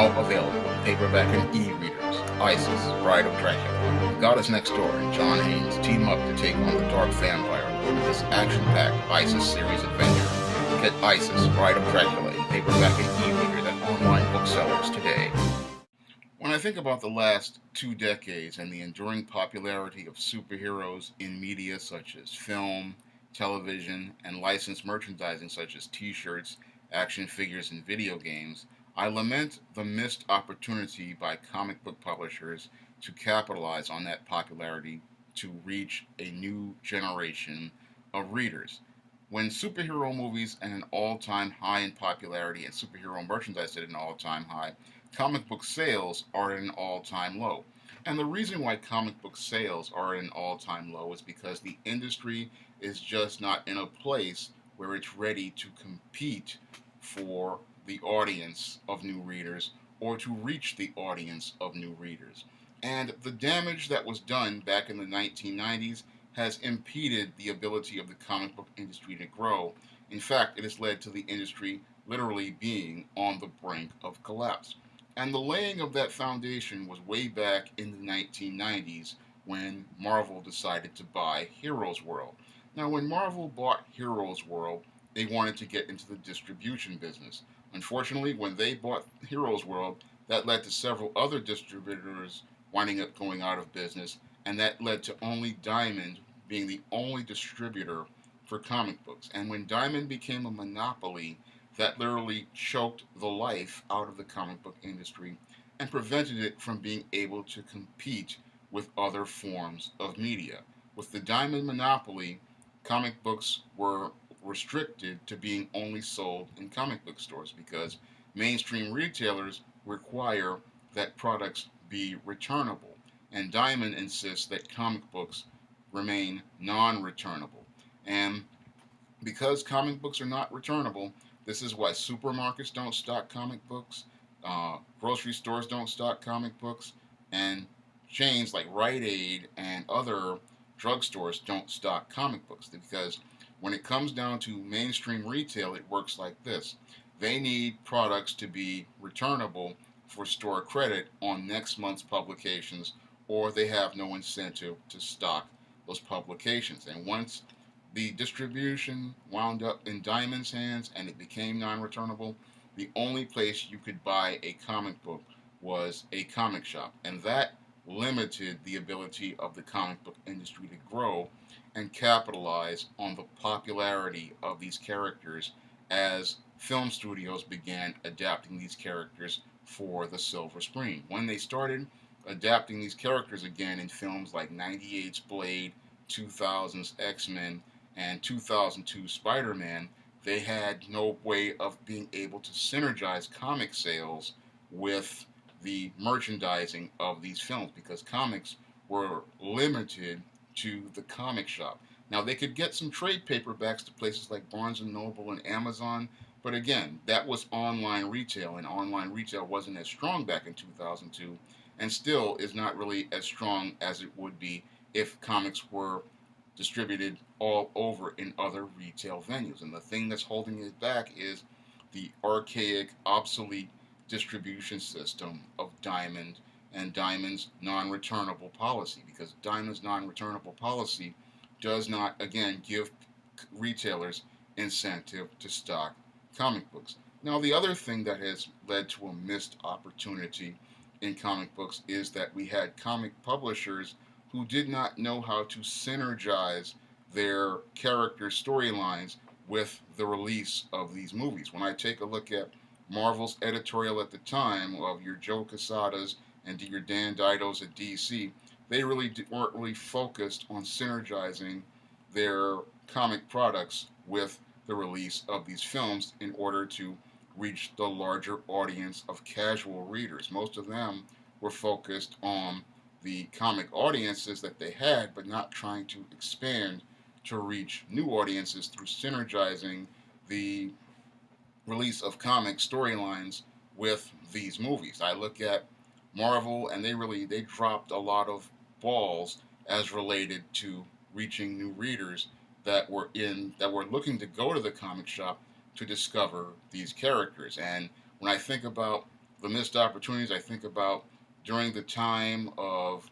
now available in paperback and e-readers. Isis, Bride of Dracula. Goddess Next Door and John Haynes team up to take on the Dark Vampire Lord in this action-packed Isis series adventure. Get Isis, Bride of Dracula in paperback and e-readers at online booksellers today. When I think about the last 2 decades and the enduring popularity of superheroes in media such as film, television, and licensed merchandising such as t shirts, action figures, and video games, I lament the missed opportunity by comic book publishers to capitalize on that popularity to reach a new generation of readers. When superhero movies at an all time high in popularity and superhero merchandise at an all time high, comic book sales are at an all time low. And the reason why comic book sales are at an all time low is because the industry is just not in a place where it's ready to compete for the audience of new readers or to reach the audience of new readers. And the damage that was done back in the 1990s has impeded the ability of the comic book industry to grow. In fact, it has led to the industry literally being on the brink of collapse. And the laying of that foundation was way back in the 1990s when Marvel decided to buy Heroes World. Now, when Marvel bought Heroes World, they wanted to get into the distribution business. Unfortunately, when they bought Heroes World, that led to several other distributors winding up going out of business, and that led to only Diamond being the only distributor for comic books. And when Diamond became a monopoly, that literally choked the life out of the comic book industry and prevented it from being able to compete with other forms of media. With the Diamond monopoly, comic books were restricted to being only sold in comic book stores because mainstream retailers require that products be returnable. And Diamond insists that comic books remain non returnable. And because comic books are not returnable, this is why supermarkets don't stock comic books, grocery stores don't stock comic books, and chains like Rite Aid and other drugstores don't stock comic books. Because when it comes down to mainstream retail, it works like this: they need products to be returnable for store credit on next month's publications, or they have no incentive to stock those publications. And once the distribution wound up in Diamond's hands and it became non returnable, the only place you could buy a comic book was a comic shop. And that limited the ability of the comic book industry to grow and capitalize on the popularity of these characters as film studios began adapting these characters for the silver screen. When they started adapting these characters again in films like '98's Blade, 2000's X-Men, and 2002 Spider-Man, they had no way of being able to synergize comic sales with the merchandising of these films because comics were limited to the comic shop. Now they could get some trade paperbacks to places like Barnes and Noble and Amazon, but again, that was online retail, and online retail wasn't as strong back in 2002, and still is not really as strong as it would be if comics were distributed all over in other retail venues. And the thing that's holding it back is the archaic, obsolete distribution system of Diamond and Diamond's non returnable policy. Because Diamond's non returnable policy does not, again, give retailers incentive to stock comic books. Now, the other thing that has led to a missed opportunity in comic books is that we had comic publishers who did not know how to synergize their character storylines with the release of these movies. When I take a look at Marvel's editorial at the time of your Joe Quesadas and your Dan Didos at DC, they really weren't really focused on synergizing their comic products with the release of these films in order to reach the larger audience of casual readers. Most of them were focused on the comic audiences that they had, but not trying to expand to reach new audiences through synergizing the release of comic storylines with these movies. I look at Marvel and they dropped a lot of balls as related to reaching new readers that were looking to go to the comic shop to discover these characters. And when I think about the missed opportunities, I think about during the time of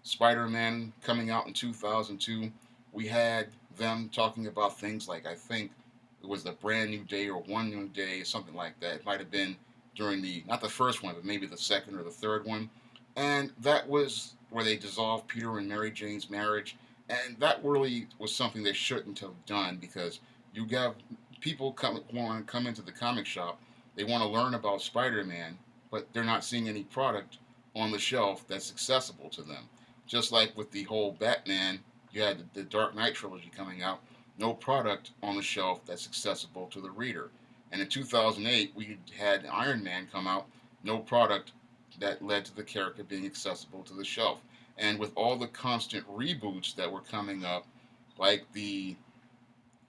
Spider-Man coming out in 2002, we had them talking about things like, I think it was the Brand New Day or One New Day, something like that. It might have been during not the first one, but maybe the second or the third one. And that was where they dissolved Peter and Mary Jane's marriage. And that really was something they shouldn't have done, because you have people want to come into the comic shop, they want to learn about Spider-Man, but they're not seeing any product on the shelf that's accessible to them. Just like with the whole Batman, you had the Dark Knight trilogy coming out, no product on the shelf that's accessible to the reader. And in 2008, we had Iron Man come out, no product that led to the character being accessible to the shelf. And with all the constant reboots that were coming up, like the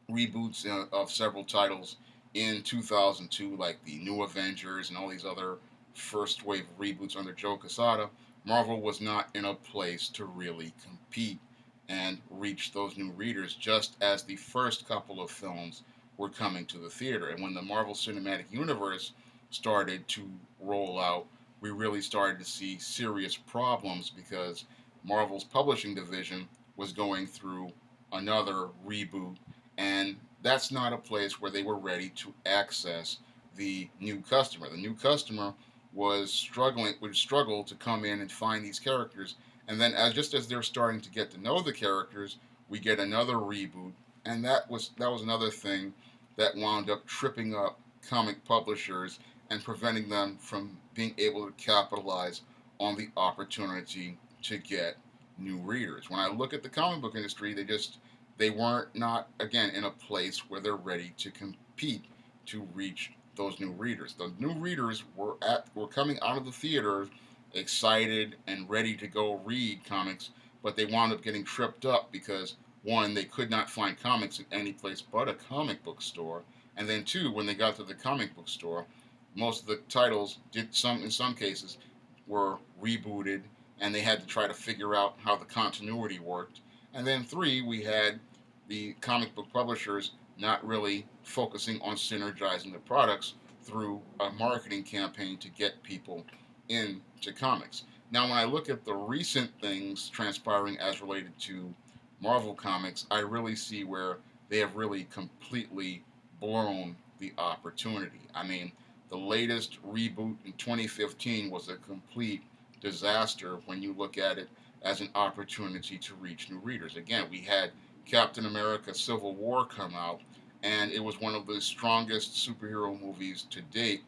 reboots of several titles in 2002, like the New Avengers and all these other first wave reboots under Joe Quesada, Marvel was not in a place to really compete and reach those new readers, just as the first couple of films were coming to the theater. And when the Marvel Cinematic Universe started to roll out, we really started to see serious problems, because Marvel's publishing division was going through another reboot, and that's not a place where they were ready to access the new customer. The new customer would struggle to come in and find these characters, and then just as they're starting to get to know the characters, we get another reboot, and that was another thing that wound up tripping up comic publishers and preventing them from being able to capitalize on the opportunity to get new readers. When I look at the comic book industry, they weren't not again in a place where they're ready to compete to reach those new readers. The new readers were coming out of the theater excited and ready to go read comics, but they wound up getting tripped up because, one, they could not find comics in any place but a comic book store, and then two, when they got to the comic book store, most of the titles in some cases were rebooted, and they had to try to figure out how the continuity worked. And then three, we had the comic book publishers not really focusing on synergizing the products through a marketing campaign to get people into comics. Now, when I look at the recent things transpiring as related to Marvel Comics, I really see where they have really completely blown the opportunity. I mean, the latest reboot in 2015 was a complete disaster when you look at it as an opportunity to reach new readers. Again, we had Captain America Civil War come out, and it was one of the strongest superhero movies to date.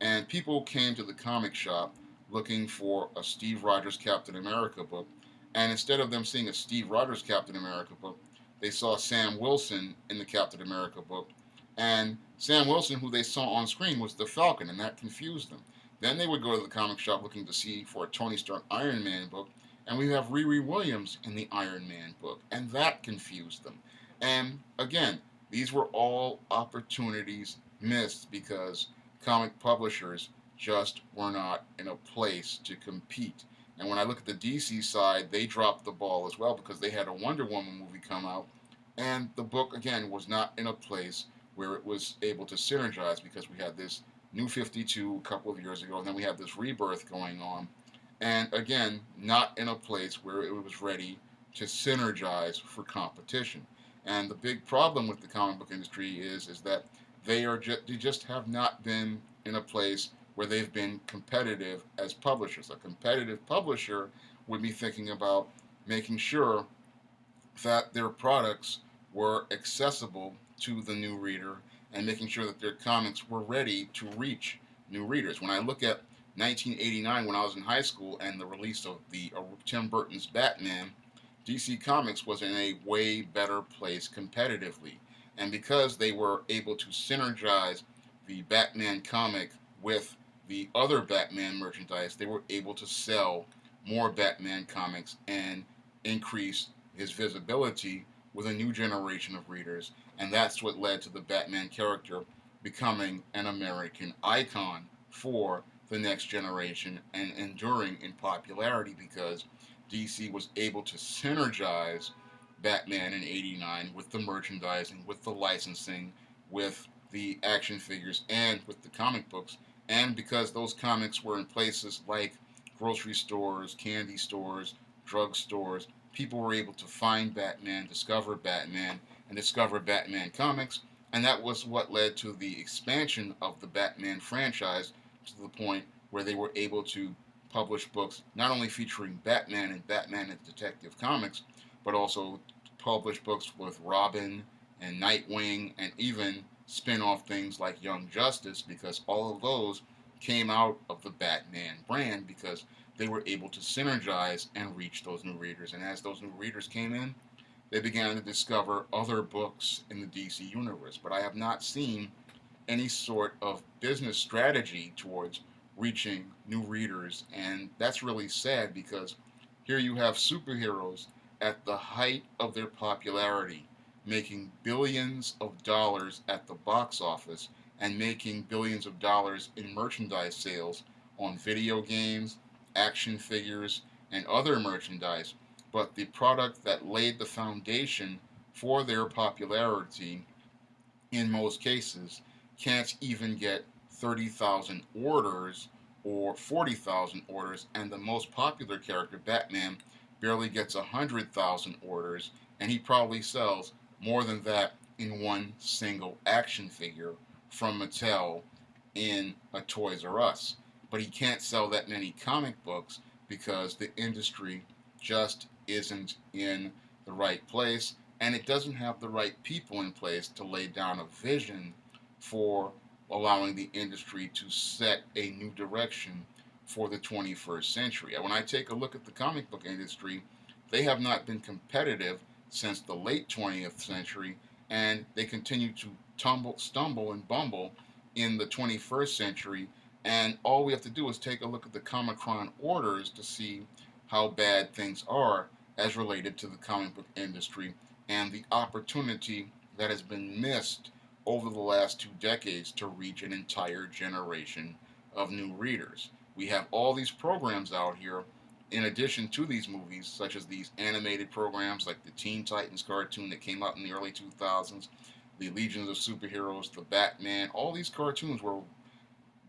And people came to the comic shop looking for a Steve Rogers Captain America book. And instead of them seeing a Steve Rogers Captain America book, they saw Sam Wilson in the Captain America book. And Sam Wilson, who they saw on screen, was the Falcon, and that confused them. Then they would go to the comic shop looking to see for a Tony Stark Iron Man book, and we have Riri Williams in the Iron Man book, and that confused them. And again, these were all opportunities missed because comic publishers just were not in a place to compete. And when I look at the DC side, they dropped the ball as well, because they had a Wonder Woman movie come out, and the book, again, was not in a place where it was able to synergize, because we had this New 52 a couple of years ago, and then we had this Rebirth going on. And again, not in a place where it was ready to synergize for competition. And the big problem with the comic book industry is that they just have not been in a place where they've been competitive as publishers. A competitive publisher would be thinking about making sure that their products were accessible to the new reader, and making sure that their comics were ready to reach new readers. When I look at 1989, when I was in high school, and the release of Tim Burton's Batman, DC Comics was in a way better place competitively. And because they were able to synergize the Batman comic with the other Batman merchandise, they were able to sell more Batman comics and increase his visibility with a new generation of readers. And that's what led to the Batman character becoming an American icon for the next generation and enduring in popularity, because DC was able to synergize Batman in '89 with the merchandising, with the licensing, with the action figures, and with the comic books, And because those comics were in places like grocery stores, candy stores, drug stores, people were able to find Batman, and discover Batman comics. And that was what led to the expansion of the Batman franchise to the point where they were able to publish books not only featuring Batman and Batman and Detective Comics, but also publish books with Robin and Nightwing, and even spin off things like Young Justice, because all of those came out of the Batman brand because they were able to synergize and reach those new readers. And as those new readers came in, they began to discover other books in the DC universe. But I have not seen any sort of business strategy towards reaching new readers, and that's really sad because here you have superheroes at the height of their popularity, making billions of dollars at the box office and making billions of dollars in merchandise sales on video games, action figures, and other merchandise. But the product that laid the foundation for their popularity, in most cases, can't even get 30,000 orders or 40,000 orders, and the most popular character, Batman, barely gets 100,000 orders, and he probably sells more than that in one single action figure from Mattel in a Toys R Us. But he can't sell that many comic books because the industry just isn't in the right place, and it doesn't have the right people in place to lay down a vision for allowing the industry to set a new direction for the 21st century. And when I take a look at the comic book industry, they have not been competitive since the late 20th century, and they continue to stumble and bumble in the 21st century. And all we have to do is take a look at the Comic-Con orders to see how bad things are as related to the comic book industry and the opportunity that has been missed over the last 2 decades to reach an entire generation of new readers. We have all these programs out here in addition to these movies, such as these animated programs like the Teen Titans cartoon that came out in the early 2000s, the Legions of Superheroes, the Batman. All these cartoons were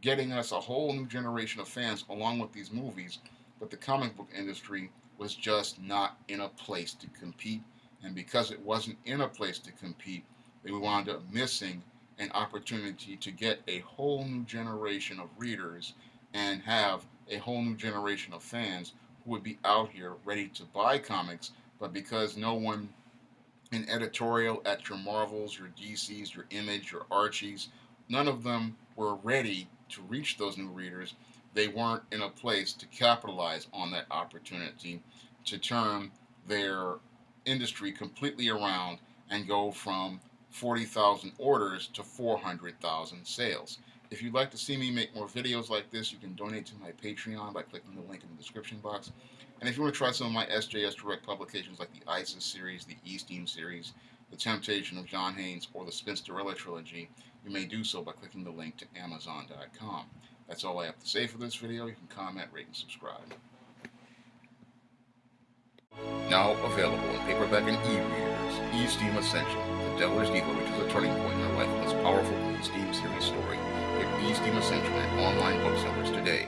getting us a whole new generation of fans along with these movies, but the comic book industry was just not in a place to compete, and because it wasn't in a place to compete, they wound up missing an opportunity to get a whole new generation of readers and have a whole new generation of fans who would be out here ready to buy comics, but because no one in editorial at your Marvels, your DCs, your Image, your Archies, none of them were ready to reach those new readers, they weren't in a place to capitalize on that opportunity to turn their industry completely around and go from 40,000 orders to 400,000 sales. If you'd like to see me make more videos like this, you can donate to my Patreon by clicking the link in the description box. And if you want to try some of my SJS Direct publications like the ISIS series, the E-Steam series, The Temptation of John Haynes, or the Spinsterella trilogy, you may do so by clicking the link to Amazon.com. That's all I have to say for this video. You can comment, rate, and subscribe. Now available in paperback and e-readers, E-Steam Essential, The Deviler's Diva reaches a turning point in her life in this powerful E-Steam series story. Get E-Steam Essential at online booksellers today.